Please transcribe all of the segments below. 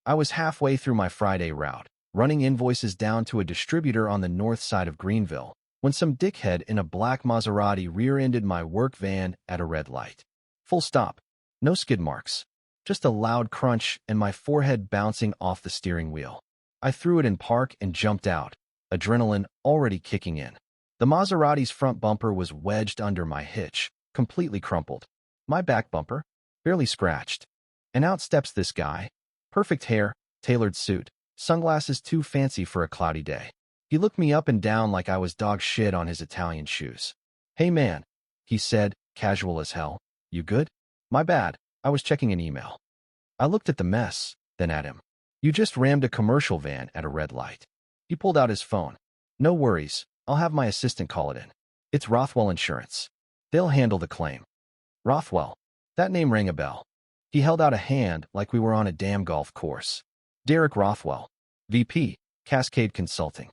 I was halfway through my Friday route, running invoices down to a distributor on the north side of Greenville, when some dickhead in a black Maserati rear-ended my work van at a red light. Full stop. No skid marks. Just a loud crunch and my forehead bouncing off the steering wheel. I threw it in park and jumped out, adrenaline already kicking in. The Maserati's front bumper was wedged under my hitch, completely crumpled. My back bumper? Barely scratched. And out steps this guy. Perfect hair, tailored suit, sunglasses too fancy for a cloudy day. He looked me up and down like I was dog shit on his Italian shoes. "Hey man," he said, casual as hell. "You good?" "My bad, I was checking an email." I looked at the mess, then at him. "You just rammed a commercial van at a red light." He pulled out his phone. "No worries, I'll have my assistant call it in. It's Rothwell Insurance. They'll handle the claim." Rothwell. That name rang a bell. He held out a hand like we were on a damn golf course. "Derek Rothwell, VP, Cascade Consulting."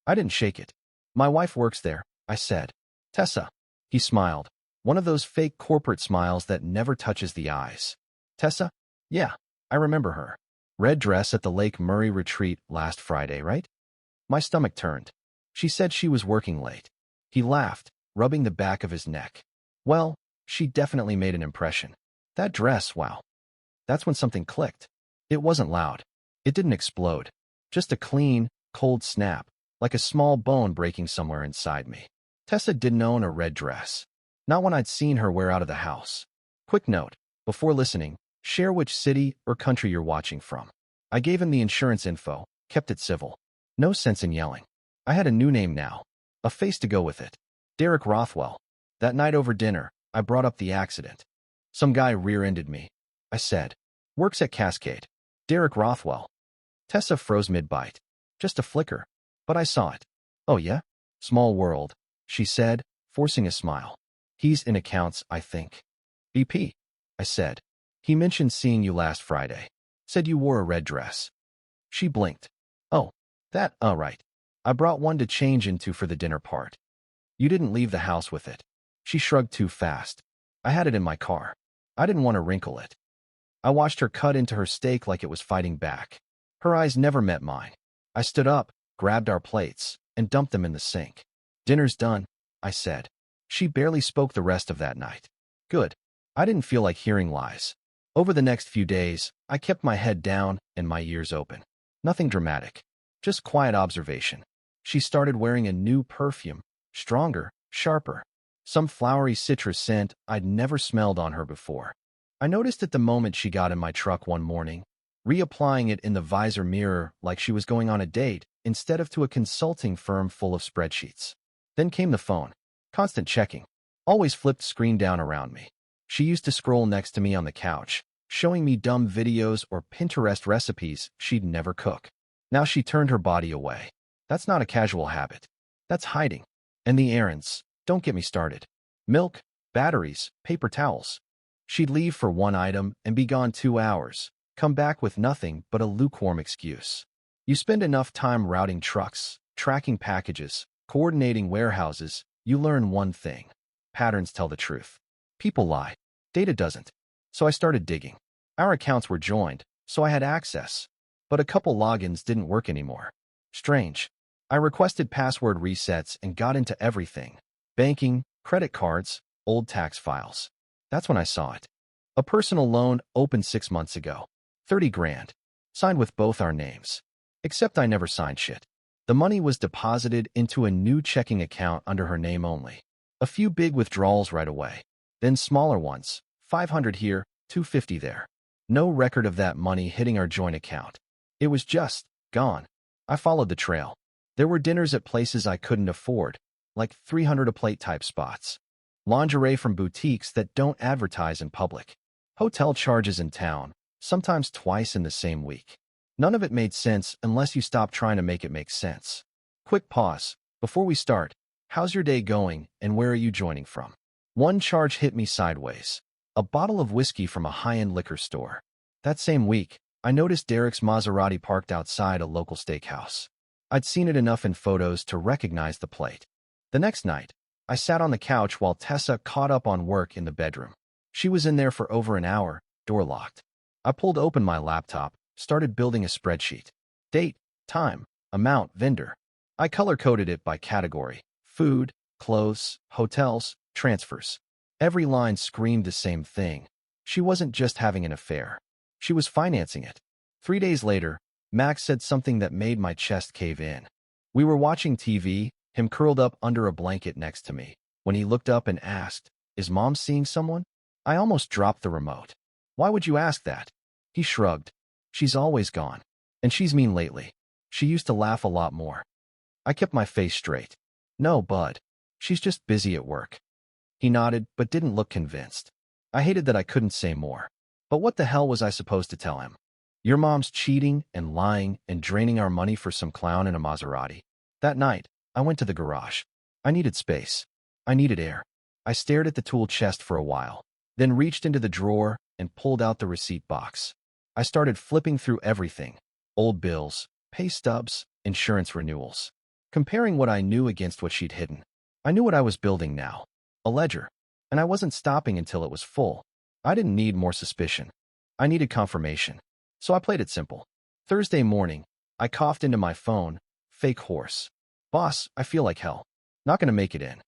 I didn't shake it. "My wife works there," I said. "Tessa." He smiled. One of those fake corporate smiles that never touches the eyes. "Tessa? Yeah, I remember her. Red dress at the Lake Murray retreat last Friday, right?" My stomach turned. "She said she was working late." He laughed, rubbing the back of his neck. "Well, she definitely made an impression. That dress, wow." That's when something clicked. It wasn't loud. It didn't explode. Just a clean, cold snap, like a small bone breaking somewhere inside me. Tessa didn't own a red dress. Not when I'd seen her wear out of the house. Quick note, before listening, share which city or country you're watching from. I gave him the insurance info, kept it civil. No sense in yelling. I had a new name now. A face to go with it. Derek Rothwell. That night over dinner, I brought up the accident. "Some guy rear-ended me," I said. "Works at Cascade. Derek Rothwell." Tessa froze mid-bite. Just a flicker. But I saw it. "Oh yeah? Small world," she said, forcing a smile. "He's in accounts, I think." "BP," I said. "He mentioned seeing you last Friday. Said you wore a red dress." She blinked. "Oh, that, right. I brought one to change into for the dinner part." "You didn't leave the house with it." She shrugged too fast. "I had it in my car. I didn't want to wrinkle it." I watched her cut into her steak like it was fighting back. Her eyes never met mine. I stood up, grabbed our plates, and dumped them in the sink. "Dinner's done," I said. She barely spoke the rest of that night. Good. I didn't feel like hearing lies. Over the next few days, I kept my head down and my ears open. Nothing dramatic. Just quiet observation. She started wearing a new perfume. Stronger, sharper. Some flowery citrus scent I'd never smelled on her before. I noticed it the moment she got in my truck one morning, reapplying it in the visor mirror like she was going on a date instead of to a consulting firm full of spreadsheets. Then came the phone. Constant checking. Always flipped screen down around me. She used to scroll next to me on the couch, showing me dumb videos or Pinterest recipes she'd never cook. Now she turned her body away. That's not a casual habit. That's hiding. And the errands. Don't get me started. Milk, batteries, paper towels. She'd leave for one item and be gone 2 hours, come back with nothing but a lukewarm excuse. You spend enough time routing trucks, tracking packages, coordinating warehouses, you learn one thing. Patterns tell the truth. People lie. Data doesn't. So I started digging. Our accounts were joined, so I had access. But a couple logins didn't work anymore. Strange. I requested password resets and got into everything. Banking, credit cards, old tax files. That's when I saw it. A personal loan opened 6 months ago. 30 grand. Signed with both our names. Except I never signed shit. The money was deposited into a new checking account under her name only. A few big withdrawals right away. Then smaller ones. 500 here, 250 there. No record of that money hitting our joint account. It was just gone. I followed the trail. There were dinners at places I couldn't afford, like 300 a plate type spots. Lingerie from boutiques that don't advertise in public. Hotel charges in town, sometimes twice in the same week. None of it made sense unless you stopped trying to make it make sense. Quick pause. Before we start, how's your day going and where are you joining from? One charge hit me sideways. A bottle of whiskey from a high-end liquor store. That same week, I noticed Derek's Maserati parked outside a local steakhouse. I'd seen it enough in photos to recognize the plate. The next night, I sat on the couch while Tessa caught up on work in the bedroom. She was in there for over an hour, door locked. I pulled open my laptop, started building a spreadsheet. Date, time, amount, vendor. I color-coded it by category: food, clothes, hotels, transfers. Every line screamed the same thing. She wasn't just having an affair. She was financing it. 3 days later, Max said something that made my chest cave in. We were watching TV, him curled up under a blanket next to me, when he looked up and asked, "Is Mom seeing someone?" I almost dropped the remote. "Why would you ask that?" He shrugged. "She's always gone. And she's mean lately. She used to laugh a lot more." I kept my face straight. "No, bud. She's just busy at work." He nodded, but didn't look convinced. I hated that I couldn't say more. But what the hell was I supposed to tell him? Your mom's cheating and lying and draining our money for some clown in a Maserati. That night, I went to the garage. I needed space. I needed air. I stared at the tool chest for a while, then reached into the drawer and pulled out the receipt box. I started flipping through everything: old bills, pay stubs, insurance renewals, comparing what I knew against what she'd hidden. I knew what I was building now: a ledger, and I wasn't stopping until it was full. I didn't need more suspicion. I needed confirmation. So I played it simple. Thursday morning, I coughed into my phone: "Fake horse. Boss, I feel like hell. Not gonna make it in."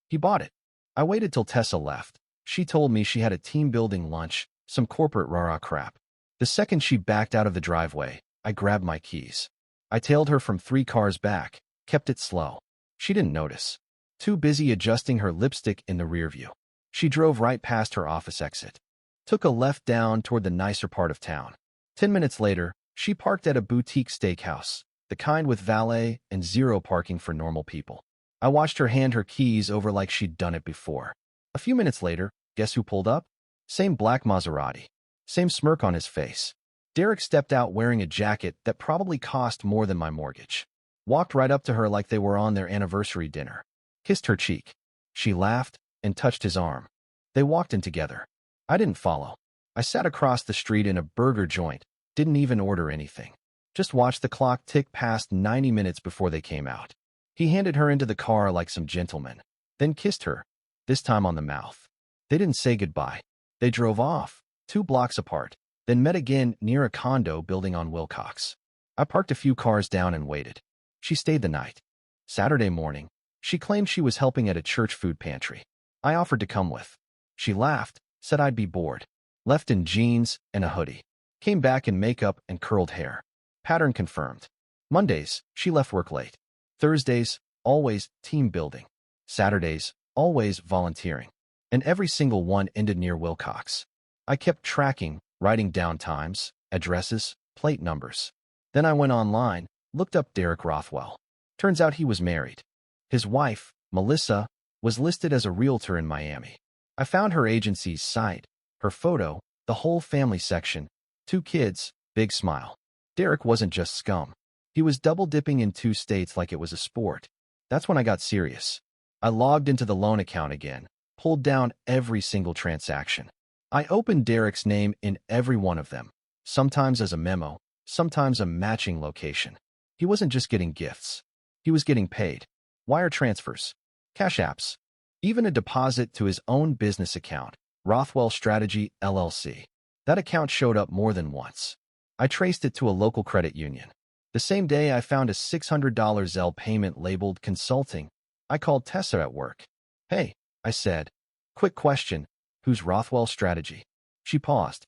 He bought it. I waited till Tessa left. She told me she had a team-building lunch, some corporate rah-rah crap. The second she backed out of the driveway, I grabbed my keys. I tailed her from 3 cars back, kept it slow. She didn't notice. Too busy adjusting her lipstick in the rear view. She drove right past her office exit. Took a left down toward the nicer part of town. 10 minutes later, she parked at a boutique steakhouse, the kind with valet and zero parking for normal people. I watched her hand her keys over like she'd done it before. A few minutes later, guess who pulled up? Same black Maserati. Same smirk on his face. Derek stepped out wearing a jacket that probably cost more than my mortgage. Walked right up to her like they were on their anniversary dinner. Kissed her cheek. She laughed and touched his arm. They walked in together. I didn't follow. I sat across the street in a burger joint, didn't even order anything. Just watched the clock tick past 90 minutes before they came out. He handed her into the car like some gentleman, then kissed her, this time on the mouth. They didn't say goodbye. They drove off, 2 blocks apart, then met again near a condo building on Wilcox. I parked a few cars down and waited. She stayed the night. Saturday morning, she claimed she was helping at a church food pantry. I offered to come with. She laughed, said I'd be bored. Left in jeans and a hoodie. Came back in makeup and curled hair. Pattern confirmed. Mondays, she left work late. Thursdays, always team building. Saturdays, always volunteering. And every single one ended near Wilcox. I kept tracking, writing down times, addresses, plate numbers. Then I went online, looked up Derek Rothwell. Turns out he was married. His wife, Melissa, was listed as a realtor in Miami. I found her agency's site, her photo, the whole family section, 2 kids, big smile. Derek wasn't just scum. He was double-dipping in 2 states like it was a sport. That's when I got serious. I logged into the loan account again, pulled down every single transaction. I opened Derek's name in every one of them, sometimes as a memo, sometimes a matching location. He wasn't just getting gifts. He was getting paid. Wire transfers, cash apps, even a deposit to his own business account, Rothwell Strategy, LLC. That account showed up more than once. I traced it to a local credit union. The same day I found a $600 Zelle payment labeled consulting. I called Tessa at work. "Hey," I said. "Quick question. Who's Rothwell Strategy?" She paused.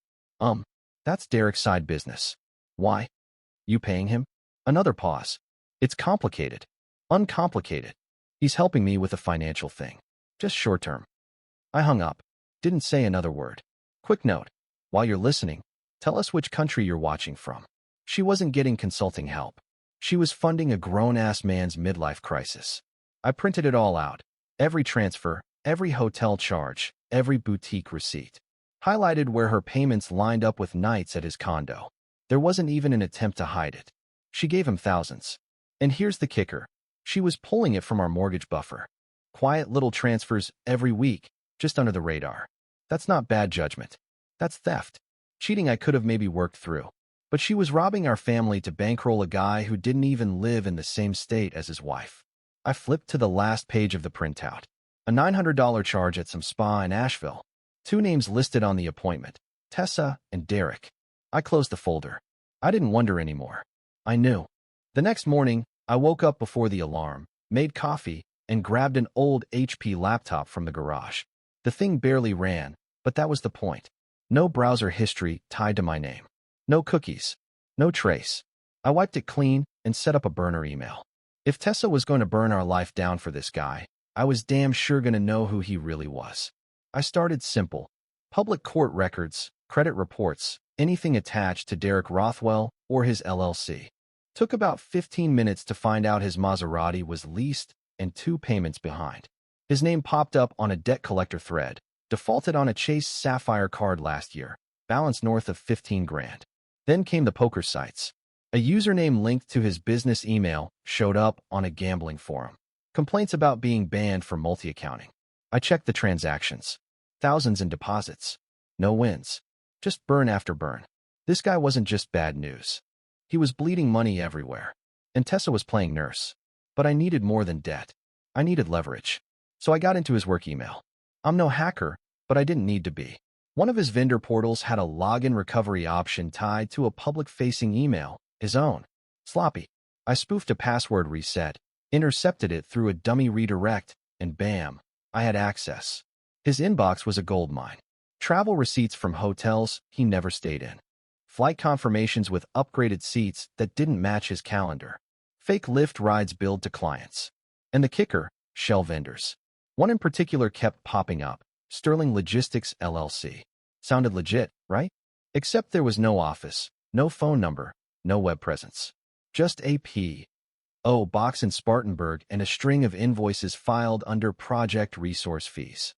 That's Derek's side business." "Why? You paying him?" Another pause. "It's complicated. Uncomplicated. He's helping me with a financial thing. Just short term." I hung up. Didn't say another word. Quick note. While you're listening, tell us which country you're watching from. She wasn't getting consulting help. She was funding a grown-ass man's midlife crisis. I printed it all out. Every transfer, every hotel charge, every boutique receipt. Highlighted where her payments lined up with nights at his condo. There wasn't even an attempt to hide it. She gave him thousands. And here's the kicker. She was pulling it from our mortgage buffer. Quiet little transfers every week, just under the radar. That's not bad judgment. That's theft. Cheating I could have maybe worked through. But she was robbing our family to bankroll a guy who didn't even live in the same state as his wife. I flipped to the last page of the printout. A $900 charge at some spa in Asheville. 2 names listed on the appointment, Tessa and Derek. I closed the folder. I didn't wonder anymore. I knew. The next morning, I woke up before the alarm, made coffee, and grabbed an old HP laptop from the garage. The thing barely ran, but that was the point. No browser history tied to my name. No cookies. No trace. I wiped it clean and set up a burner email. If Tessa was going to burn our life down for this guy, I was damn sure going to know who he really was. I started simple. Public court records, credit reports, anything attached to Derek Rothwell or his LLC. Took about 15 minutes to find out his Maserati was leased and 2 payments behind. His name popped up on a debt collector thread, defaulted on a Chase Sapphire card last year, balance north of 15 grand. Then came the poker sites. A username linked to his business email showed up on a gambling forum. Complaints about being banned for multi-accounting. I checked the transactions. Thousands in deposits. No wins. Just burn after burn. This guy wasn't just bad news. He was bleeding money everywhere. And Tessa was playing nurse. But I needed more than debt. I needed leverage. So I got into his work email. I'm no hacker, but I didn't need to be. One of his vendor portals had a login recovery option tied to a public-facing email, his own. Sloppy. I spoofed a password reset, intercepted it through a dummy redirect, and bam, I had access. His inbox was a goldmine. Travel receipts from hotels he never stayed in. Flight confirmations with upgraded seats that didn't match his calendar. Fake Lyft rides billed to clients. And the kicker, shell vendors. One in particular kept popping up, Sterling Logistics LLC. Sounded legit, right? Except there was no office, no phone number, no web presence. Just a P.O. box in Spartanburg and a string of invoices filed under project resource fees.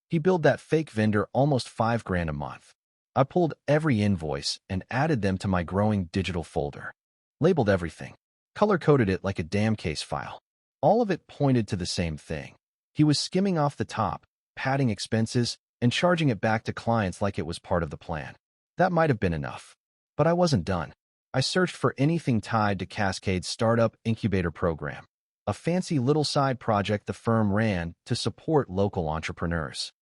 He billed that fake vendor almost 5 grand a month. I pulled every invoice and added them to my growing digital folder. Labeled everything. Color-coded it like a damn case file. All of it pointed to the same thing. He was skimming off the top, padding expenses, and charging it back to clients like it was part of the plan. That might have been enough. But I wasn't done. I searched for anything tied to Cascade's startup incubator program, a fancy little side project the firm ran to support local entrepreneurs.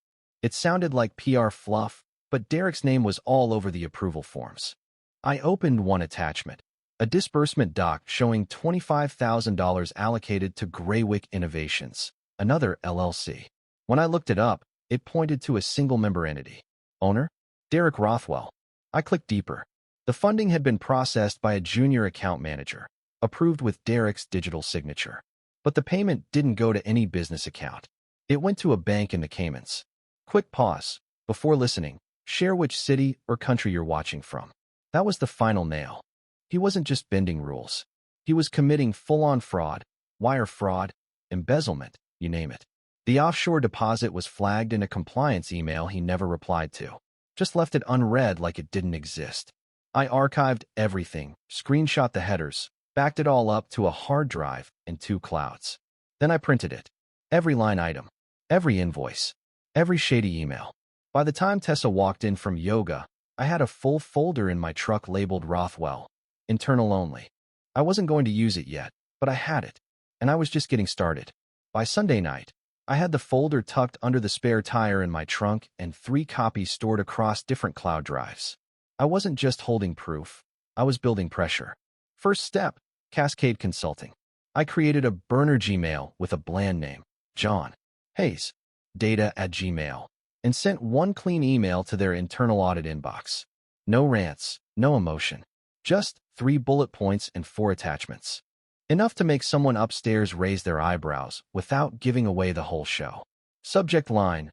It sounded like PR fluff, but Derek's name was all over the approval forms. I opened one attachment, a disbursement doc showing $25,000 allocated to Graywick Innovations, another LLC. When I looked it up, it pointed to a single-member entity. Owner? Derek Rothwell. I clicked deeper. The funding had been processed by a junior account manager, approved with Derek's digital signature. But the payment didn't go to any business account. It went to a bank in the Caymans. Quick pause. Before listening, share which city or country you're watching from. That was the final nail. He wasn't just bending rules. He was committing full-on fraud, wire fraud, embezzlement, you name it. The offshore deposit was flagged in a compliance email he never replied to. Just left it unread like it didn't exist. I archived everything, screenshot the headers, backed it all up to a hard drive and 2 clouds. Then I printed it. Every line item, every invoice, every shady email. By the time Tessa walked in from yoga, I had a full folder in my truck labeled Rothwell, internal only. I wasn't going to use it yet, but I had it, and I was just getting started. By Sunday night, I had the folder tucked under the spare tire in my trunk and 3 copies stored across different cloud drives. I wasn't just holding proof, I was building pressure. First step, Cascade Consulting. I created a burner Gmail with a bland name, John Hayes, data@gmail, and sent one clean email to their internal audit inbox. No rants, no emotion, just 3 bullet points and 4 attachments. Enough to make someone upstairs raise their eyebrows without giving away the whole show. Subject line,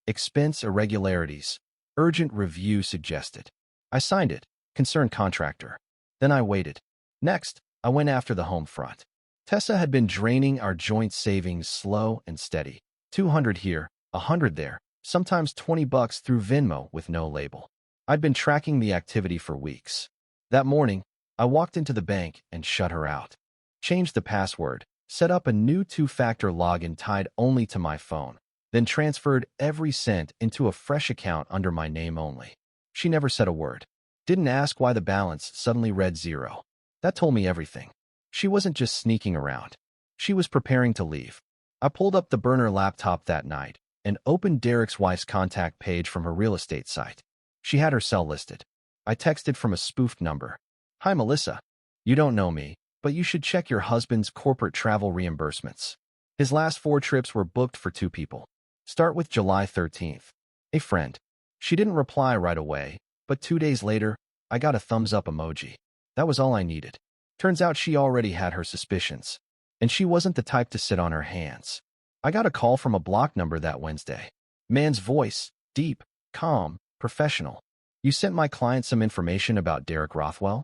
expense irregularities, urgent review suggested. I signed it, concerned contractor. Then I waited. Next, I went after the home front. Tessa had been draining our joint savings slow and steady. 200 here, 100 there, sometimes $20 through Venmo with no label. I'd been tracking the activity for weeks. That morning, I walked into the bank and shut her out. Changed the password, set up a new 2-factor login tied only to my phone, then transferred every cent into a fresh account under my name only. She never said a word. Didn't ask why the balance suddenly read 0. That told me everything. She wasn't just sneaking around. She was preparing to leave. I pulled up the burner laptop that night and opened Derek's wife's contact page from her real estate site. She had her cell listed. I texted from a spoofed number. Hi, Melissa. You don't know me, but you should check your husband's corporate travel reimbursements. His last 4 trips were booked for 2 people. Start with July 13th. A friend. She didn't reply right away, but 2 days later, I got a thumbs up emoji. That was all I needed. Turns out she already had her suspicions, and she wasn't the type to sit on her hands. I got a call from a blocked number that Wednesday. Man's voice, deep, calm, professional. You sent my client some information about Derek Rothwell?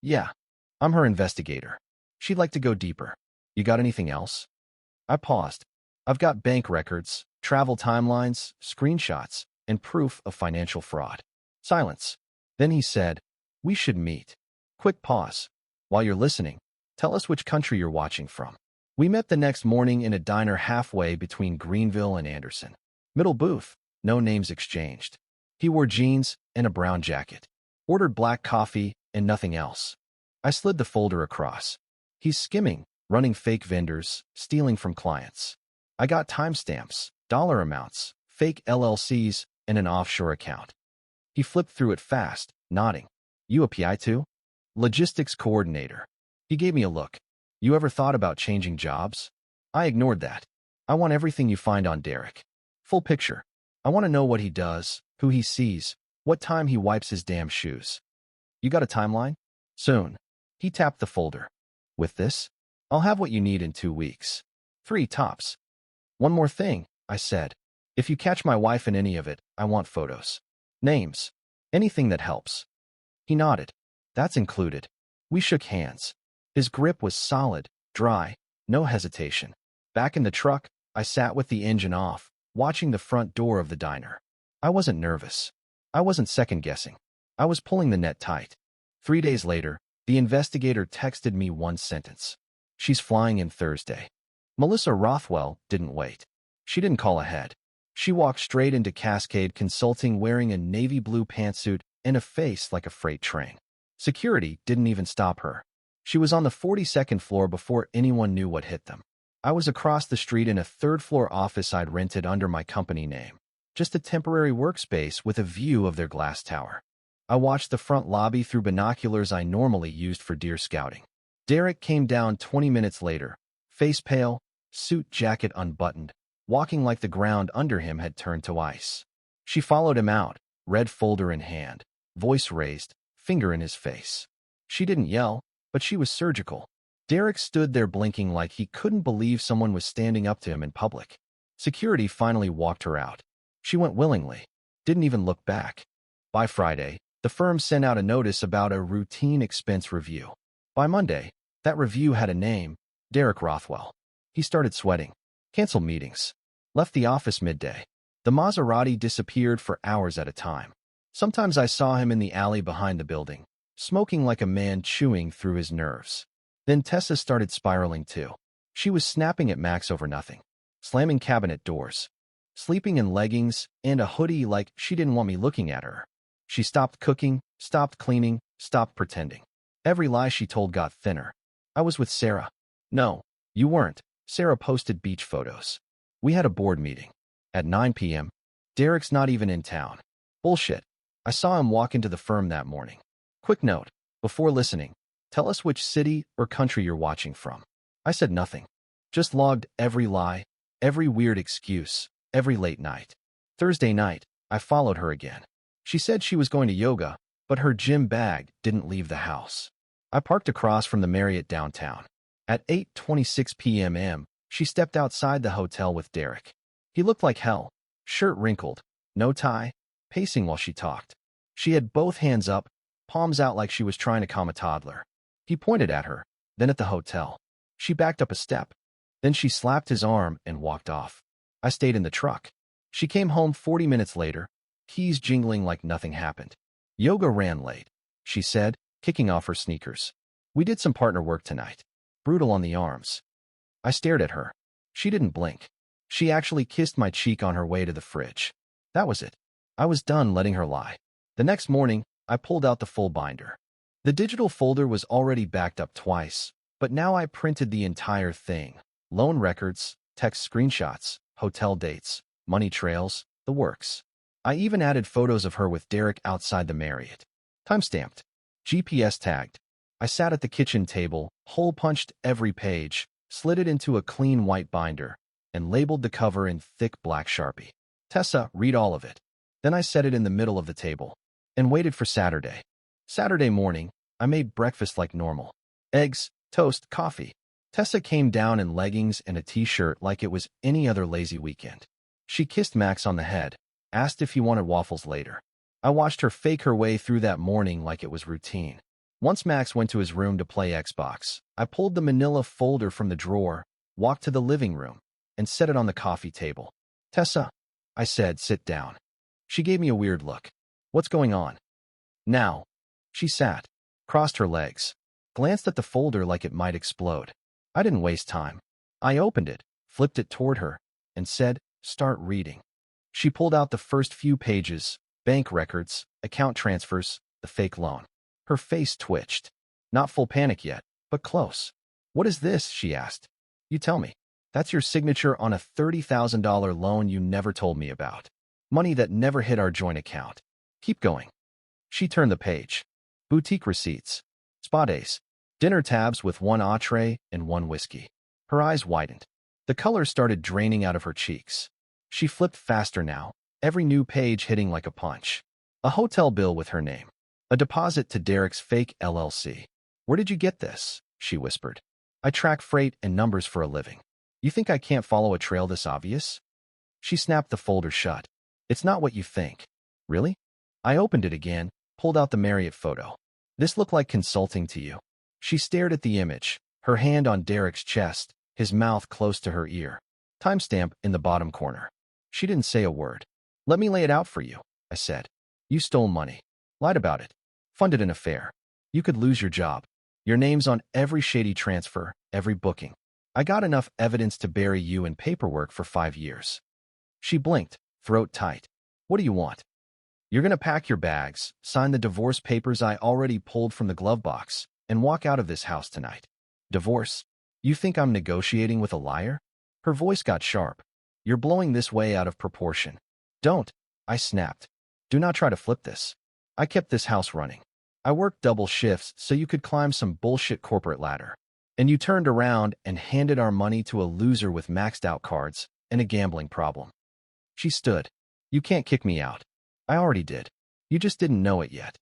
Yeah. I'm her investigator. She'd like to go deeper. You got anything else? I paused. I've got bank records, travel timelines, screenshots, and proof of financial fraud. Silence. Then he said, we should meet. Quick pause. While you're listening, tell us which country you're watching from. We met the next morning in a diner halfway between Greenville and Anderson. Middle booth, no names exchanged. He wore jeans and a brown jacket. Ordered black coffee and nothing else. I slid the folder across. He's skimming, running fake vendors, stealing from clients. I got timestamps, dollar amounts, fake LLCs, and an offshore account. He flipped through it fast, nodding. You a PI too? Logistics coordinator. He gave me a look. You ever thought about changing jobs? I ignored that. I want everything you find on Derek. Full picture. I want to know what he does, who he sees, what time he wipes his damn shoes. You got a timeline? Soon. He tapped the folder. With this, I'll have what you need in 2 weeks. 3 tops. One more thing, I said. If you catch my wife in any of it, I want photos. Names. Anything that helps. He nodded. That's included. We shook hands. His grip was solid, dry, no hesitation. Back in the truck, I sat with the engine off, watching the front door of the diner. I wasn't nervous. I wasn't second-guessing. I was pulling the net tight. 3 days later, the investigator texted me one sentence. She's flying in Thursday. Melissa Rothwell didn't wait. She didn't call ahead. She walked straight into Cascade Consulting wearing a navy blue pantsuit and a face like a freight train. Security didn't even stop her. She was on the 42nd floor before anyone knew what hit them. I was across the street in a 3rd-floor office I'd rented under my company name. Just a temporary workspace with a view of their glass tower. I watched the front lobby through binoculars I normally used for deer scouting. Derek came down 20 minutes later, face pale, suit jacket unbuttoned, walking like the ground under him had turned to ice. She followed him out, red folder in hand, voice raised, finger in his face. She didn't yell, but she was surgical. Derek stood there blinking like he couldn't believe someone was standing up to him in public. Security finally walked her out. She went willingly, didn't even look back. By Friday, the firm sent out a notice about a routine expense review. By Monday, that review had a name, Derek Rothwell. He started sweating, canceled meetings, left the office midday. The Maserati disappeared for hours at a time. Sometimes I saw him in the alley behind the building, smoking like a man chewing through his nerves. Then Tessa started spiraling too. She was snapping at Max over nothing, slamming cabinet doors, sleeping in leggings and a hoodie like she didn't want me looking at her. She stopped cooking, stopped cleaning, stopped pretending. Every lie she told got thinner. I was with Sarah. No, you weren't. Sarah posted beach photos. We had a board meeting. At 9 p.m., Derek's not even in town. Bullshit. I saw him walk into the firm that morning. Quick note, before listening, tell us which city or country you're watching from. I said nothing. Just logged every lie, every weird excuse, every late night. Thursday night, I followed her again. She said she was going to yoga, but her gym bag didn't leave the house. I parked across from the Marriott downtown. At 8:26 p.m., she stepped outside the hotel with Derek. He looked like hell, shirt wrinkled, no tie, pacing while she talked. She had both hands up, palms out like she was trying to calm a toddler. He pointed at her, then at the hotel. She backed up a step. Then she slapped his arm and walked off. I stayed in the truck. She came home 40 minutes later, keys jingling like nothing happened. Yoga ran late, she said, kicking off her sneakers. We did some partner work tonight. Brutal on the arms. I stared at her. She didn't blink. She actually kissed my cheek on her way to the fridge. That was it. I was done letting her lie. The next morning, I pulled out the full binder. The digital folder was already backed up twice, but now I printed the entire thing. Loan records, text screenshots, hotel dates, money trails, the works. I even added photos of her with Derek outside the Marriott. Timestamped. GPS tagged. I sat at the kitchen table, hole-punched every page, slid it into a clean white binder, and labeled the cover in thick black Sharpie. Tessa, read all of it. Then I set it in the middle of the table and waited for Saturday. Saturday morning, I made breakfast like normal. Eggs, toast, coffee. Tessa came down in leggings and a t-shirt like it was any other lazy weekend. She kissed Max on the head, asked if he wanted waffles later. I watched her fake her way through that morning like it was routine. Once Max went to his room to play Xbox, I pulled the manila folder from the drawer, walked to the living room, and set it on the coffee table. Tessa, I said, sit down. She gave me a weird look. What's going on? Now. She sat, crossed her legs, glanced at the folder like it might explode. I didn't waste time. I opened it, flipped it toward her, and said, start reading. She pulled out the first few pages, bank records, account transfers, the fake loan. Her face twitched. Not full panic yet, but close. What is this? She asked. You tell me. That's your signature on a $30,000 loan you never told me about. Money that never hit our joint account. Keep going. She turned the page. Boutique receipts. Spa days. Dinner tabs with 1 entree and 1 whiskey. Her eyes widened. The color started draining out of her cheeks. She flipped faster now, every new page hitting like a punch. A hotel bill with her name. A deposit to Derek's fake LLC. Where did you get this? She whispered. I track freight and numbers for a living. You think I can't follow a trail this obvious? She snapped the folder shut. It's not what you think. Really? I opened it again, pulled out the Marriott photo. This looked like consulting to you. She stared at the image, her hand on Derek's chest, his mouth close to her ear. Timestamp in the bottom corner. She didn't say a word. Let me lay it out for you, I said. You stole money. Lied about it. Funded an affair. You could lose your job. Your name's on every shady transfer, every booking. I got enough evidence to bury you in paperwork for 5 years. She blinked, throat tight. What do you want? You're gonna pack your bags, sign the divorce papers I already pulled from the glove box, and walk out of this house tonight. Divorce? You think I'm negotiating with a liar? Her voice got sharp. You're blowing this way out of proportion. Don't, I snapped. Do not try to flip this. I kept this house running. I worked double shifts so you could climb some bullshit corporate ladder. And you turned around and handed our money to a loser with maxed out cards and a gambling problem. She stood. You can't kick me out. I already did. You just didn't know it yet.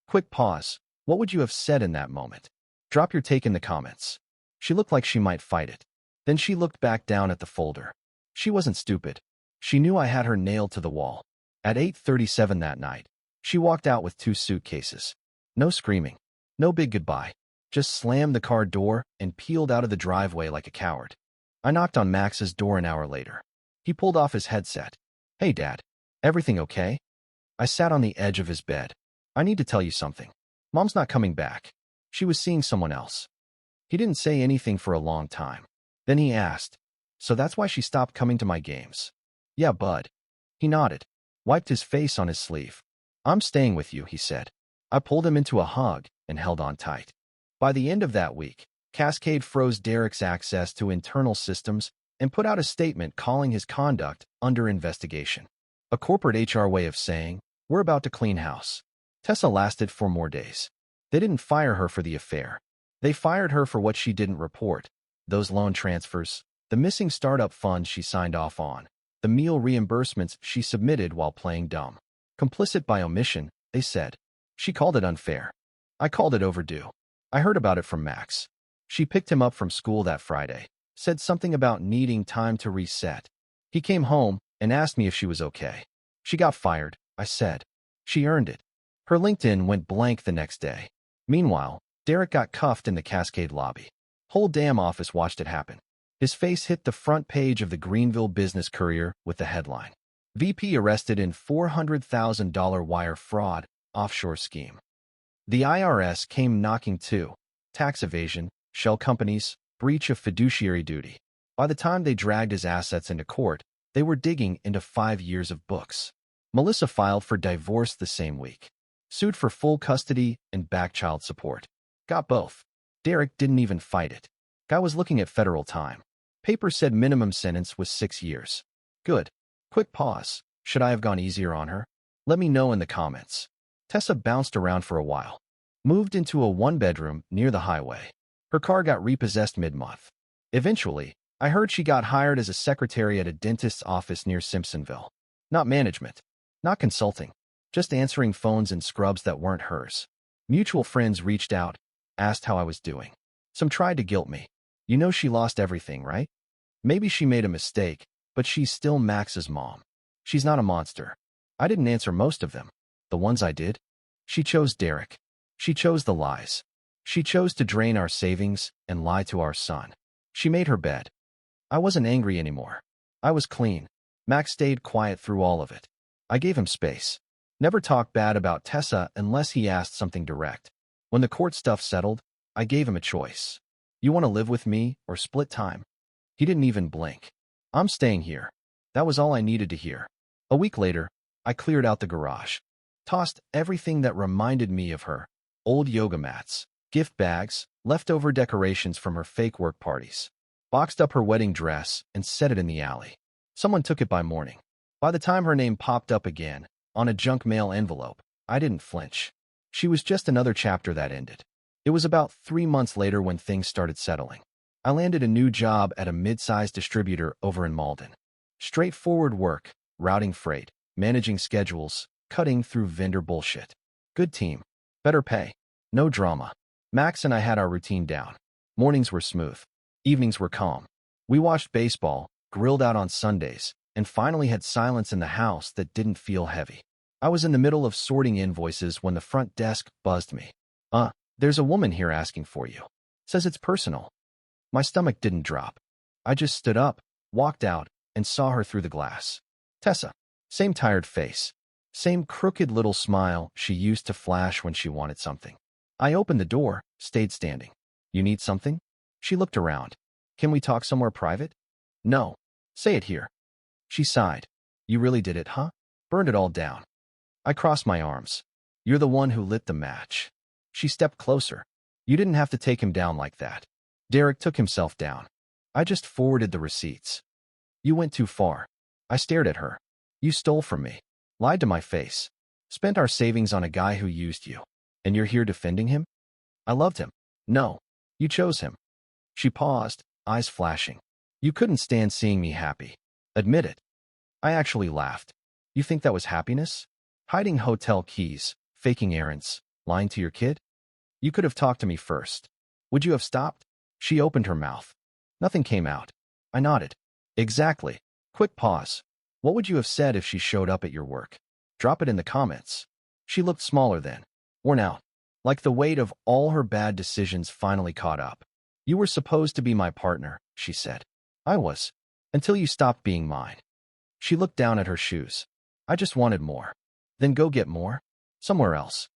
Quick pause. What would you have said in that moment? Drop your take in the comments. She looked like she might fight it. Then she looked back down at the folder. She wasn't stupid. She knew I had her nailed to the wall. At 8:37 that night, she walked out with 2 suitcases. No screaming. No big goodbye. Just slammed the car door and peeled out of the driveway like a coward. I knocked on Max's door an hour later. He pulled off his headset. Hey, Dad. Everything okay? I sat on the edge of his bed. I need to tell you something. Mom's not coming back. She was seeing someone else. He didn't say anything for a long time. Then he asked, so that's why she stopped coming to my games? Yeah, bud. He nodded, wiped his face on his sleeve. I'm staying with you, he said. I pulled him into a hug and held on tight. By the end of that week, Cascade froze Derek's access to internal systems and put out a statement calling his conduct under investigation. A corporate HR way of saying, we're about to clean house. Tessa lasted 4 more days. They didn't fire her for the affair. They fired her for what she didn't report. Those loan transfers, the missing startup funds she signed off on, the meal reimbursements she submitted while playing dumb. Complicit by omission, they said. She called it unfair. I called it overdue. I heard about it from Max. She picked him up from school that Friday, said something about needing time to reset. He came home and asked me if she was okay. She got fired, I said. She earned it. Her LinkedIn went blank the next day. Meanwhile, Derek got cuffed in the Cascade lobby. Whole damn office watched it happen. His face hit the front page of the Greenville Business Courier with the headline, VP arrested in $400,000 wire fraud, offshore scheme. The IRS came knocking too. Tax evasion, shell companies, breach of fiduciary duty. By the time they dragged his assets into court, they were digging into 5 years of books. Melissa filed for divorce the same week. Sued for full custody and back child support. Got both. Derek didn't even fight it. Guy was looking at federal time. Paper said minimum sentence was 6 years. Good. Quick pause. Should I have gone easier on her? Let me know in the comments. Tessa bounced around for a while. Moved into a one-bedroom near the highway. Her car got repossessed mid-month. Eventually, I heard she got hired as a secretary at a dentist's office near Simpsonville. Not management. Not consulting. Just answering phones and scrubs that weren't hers. Mutual friends reached out, asked how I was doing. Some tried to guilt me. You know she lost everything, right? Maybe she made a mistake, but she's still Max's mom. She's not a monster. I didn't answer most of them. The ones I did? She chose Derek. She chose the lies. She chose to drain our savings and lie to our son. She made her bed. I wasn't angry anymore. I was clean. Max stayed quiet through all of it. I gave him space. Never talked bad about Tessa unless he asked something direct. When the court stuff settled, I gave him a choice. You want to live with me or split time? He didn't even blink. I'm staying here. That was all I needed to hear. A week later, I cleared out the garage. Tossed everything that reminded me of her. Old yoga mats, gift bags, leftover decorations from her fake work parties. Boxed up her wedding dress and set it in the alley. Someone took it by morning. By the time her name popped up again, on a junk mail envelope, I didn't flinch. She was just another chapter that ended. It was about 3 months later when things started settling. I landed a new job at a mid-sized distributor over in Malden. Straightforward work, routing freight, managing schedules, cutting through vendor bullshit. Good team. Better pay. No drama. Max and I had our routine down. Mornings were smooth. Evenings were calm. We watched baseball, grilled out on Sundays, and finally had silence in the house that didn't feel heavy. I was in the middle of sorting invoices when the front desk buzzed me. There's a woman here asking for you. Says it's personal. My stomach didn't drop. I just stood up, walked out, and saw her through the glass. Tessa. Same tired face. Same crooked little smile she used to flash when she wanted something. I opened the door, stayed standing. You need something? She looked around. Can we talk somewhere private? No. Say it here. She sighed. You really did it, huh? Burned it all down. I crossed my arms. You're the one who lit the match. She stepped closer. You didn't have to take him down like that. Derek took himself down. I just forwarded the receipts. You went too far. I stared at her. You stole from me. Lied to my face. Spent our savings on a guy who used you. And you're here defending him? I loved him. No. You chose him. She paused, eyes flashing. You couldn't stand seeing me happy. Admit it. I actually laughed. You think that was happiness? Hiding hotel keys, faking errands, lying to your kid? You could have talked to me first. Would you have stopped? She opened her mouth. Nothing came out. I nodded. Exactly. Quick pause. What would you have said if she showed up at your work? Drop it in the comments. She looked smaller then. Worn out. Like the weight of all her bad decisions finally caught up. You were supposed to be my partner, she said. I was. Until you stopped being mine. She looked down at her shoes. I just wanted more. Then go get more? Somewhere else.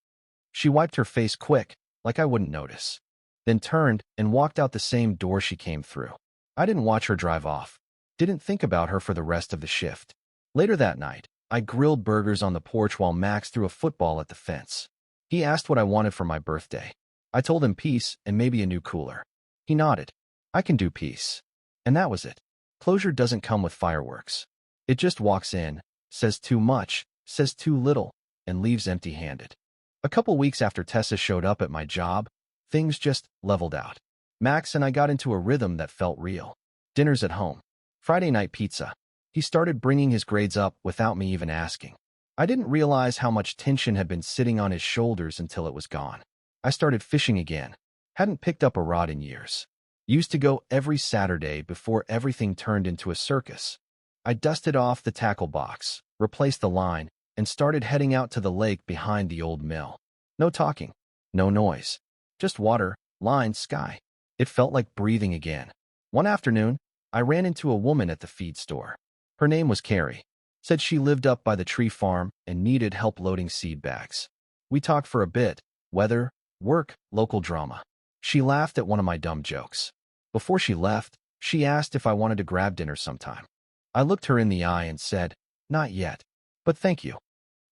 She wiped her face quick, like I wouldn't notice. Then turned and walked out the same door she came through. I didn't watch her drive off. Didn't think about her for the rest of the shift. Later that night, I grilled burgers on the porch while Max threw a football at the fence. He asked what I wanted for my birthday. I told him peace and maybe a new cooler. He nodded. I can do peace. And that was it. Closure doesn't come with fireworks. It just walks in, says too much, says too little, and leaves empty-handed. A couple weeks after Tessa showed up at my job, things just leveled out. Max and I got into a rhythm that felt real. Dinners at home. Friday night pizza. He started bringing his grades up without me even asking. I didn't realize how much tension had been sitting on his shoulders until it was gone. I started fishing again. Hadn't picked up a rod in years. Used to go every Saturday before everything turned into a circus. I dusted off the tackle box, replaced the line, and started heading out to the lake behind the old mill. No talking. No noise. Just water, line, sky. It felt like breathing again. One afternoon, I ran into a woman at the feed store. Her name was Carrie. Said she lived up by the tree farm and needed help loading seed bags. We talked for a bit. Weather, work, local drama. She laughed at one of my dumb jokes. Before she left, she asked if I wanted to grab dinner sometime. I looked her in the eye and said, not yet, but thank you.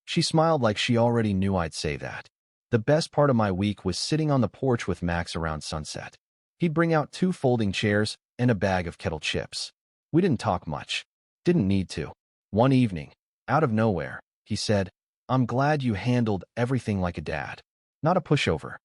She smiled like she already knew I'd say that. The best part of my week was sitting on the porch with Max around sunset. He'd bring out 2 folding chairs and a bag of kettle chips. We didn't talk much. Didn't need to. One evening, out of nowhere, he said, I'm glad you handled everything like a dad, not a pushover.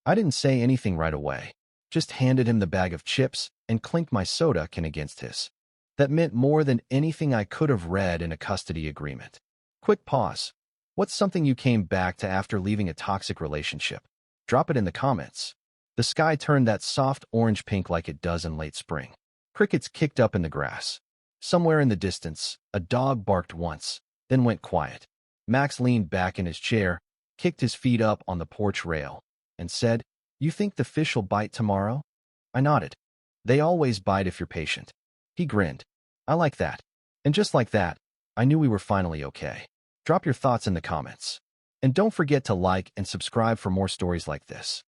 I didn't say anything right away, just handed him the bag of chips and clinked my soda can against his. That meant more than anything I could have read in a custody agreement. Quick pause. What's something you came back to after leaving a toxic relationship? Drop it in the comments. The sky turned that soft orange-pink like it does in late spring. Crickets kicked up in the grass. Somewhere in the distance, a dog barked once, then went quiet. Max leaned back in his chair, kicked his feet up on the porch rail, and said, "You think the fish will bite tomorrow?" I nodded. "They always bite if you're patient." He grinned. "I like that." And just like that, I knew we were finally okay. Drop your thoughts in the comments. And don't forget to like and subscribe for more stories like this.